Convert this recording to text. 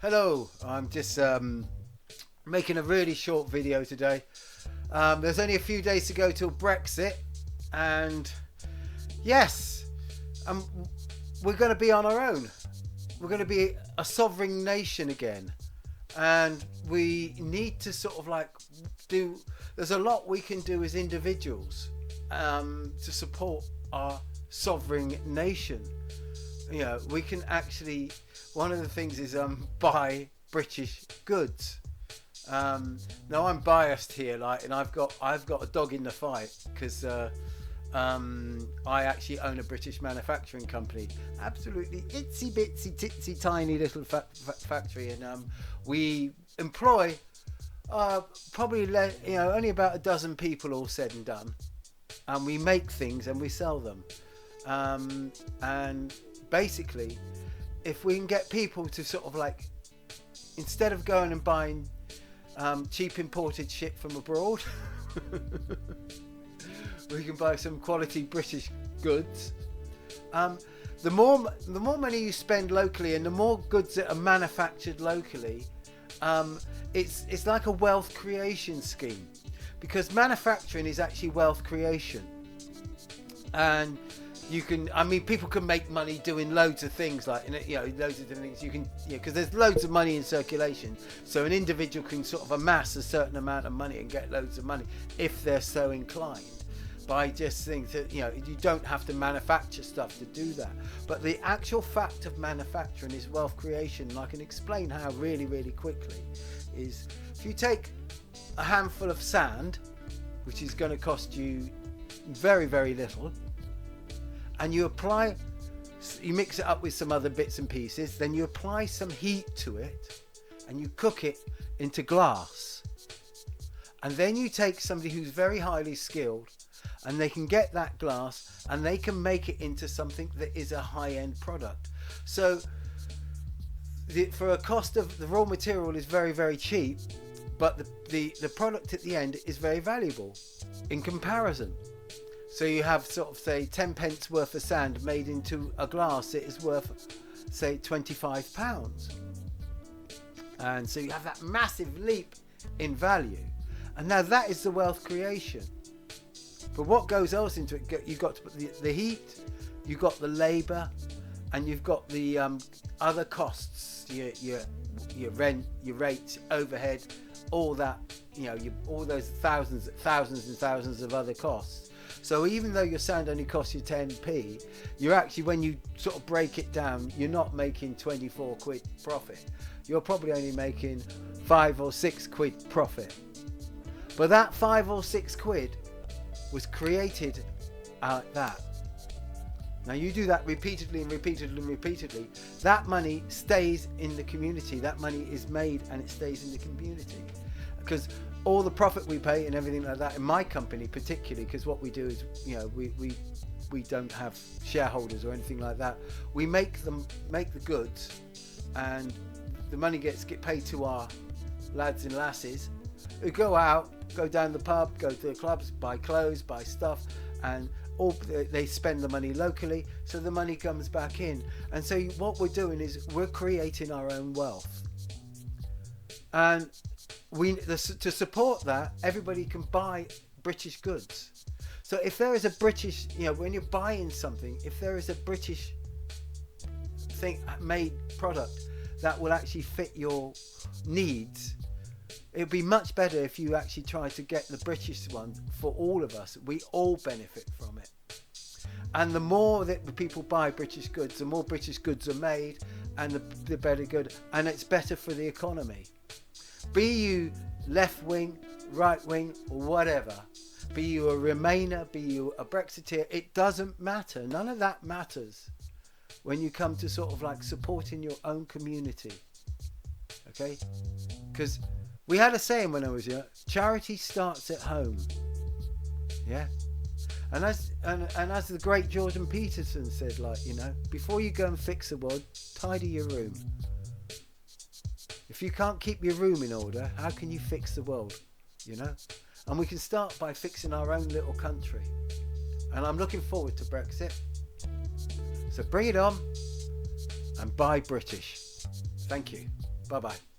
Hello, I'm just making a really short video today. There's only a few days to go till Brexit, and yes, um, we're going to be on our own. We're going to be a sovereign nation again, and we need to sort of like do. There's a lot we can do as individuals to support our sovereign nation. You know, we can actually. One of the things is buy British goods. Now I'm biased here, like, and I've got a dog in the fight because I actually own a British manufacturing company, absolutely itsy bitsy titsy tiny little factory, and we employ probably only about a dozen people, all said and done, and we make things and we sell them, and basically, if we can get people to sort of like, instead of going and buying cheap imported shit from abroad, we can buy some quality British goods. The more money you spend locally and the more goods that are manufactured locally, it's like a wealth creation scheme, because manufacturing is actually wealth creation. And people can make money doing loads of things, like, loads of different things. You can, because there's loads of money in circulation. So an individual can sort of amass a certain amount of money and get loads of money if they're so inclined, by just things that, you don't have to manufacture stuff to do that. But the actual fact of manufacturing is wealth creation. And I can explain how really, really quickly. Is if you take a handful of sand, which is going to cost you very, very little, and you mix it up with some other bits and pieces, then you apply some heat to it and you cook it into glass. And then you take somebody who's very highly skilled and they can get that glass and they can make it into something that is a high-end product. So for a cost of the raw material is very, very cheap, but the product at the end is very valuable in comparison. So you have sort of, say, 10 pence worth of sand made into a glass that is worth, say, £25. And so you have that massive leap in value. And now that is the wealth creation. But what goes else into it? You've got to put the heat, you've got the labour, and you've got the other costs, your rent, your rates, overhead, all that, all those thousands and thousands of other costs. So even though your sand only costs you 10p, you're actually, when you sort of break it down, you're not making 24 quid profit. You're probably only making 5 or 6 quid profit. But that 5 or 6 quid was created like that. Now you do that repeatedly and repeatedly and repeatedly. That money stays in the community. That money is made and it stays in the community. Because all the profit we pay and everything like that in my company, particularly, because what we do is, we don't have shareholders or anything like that. We make the goods, and the money gets paid to our lads and lasses who go out, go down the pub, go to the clubs, buy clothes, buy stuff, and they spend the money locally, so the money comes back in. And so what we're doing is we're creating our own wealth. And to support that, everybody can buy British goods. So if there is a British, when you're buying something, if there is a British made product that will actually fit your needs, it would be much better if you actually try to get the British one for all of us. We all benefit from it. And the more that the people buy British goods, the more British goods are made, and the better good, and it's better for the economy. Be you left wing, right wing, or whatever, be you a Remainer, be you a Brexiteer, it doesn't matter. None of that matters when you come to sort of like supporting your own community. Okay? Because we had a saying when I was young, charity starts at home. Yeah? And as the great Jordan Peterson said, before you go and fix the world, tidy your room. If you can't keep your room in order, how can you fix the world? And we can start by fixing our own little country. And I'm looking forward to Brexit. So bring it on and buy British. Thank you. Bye bye.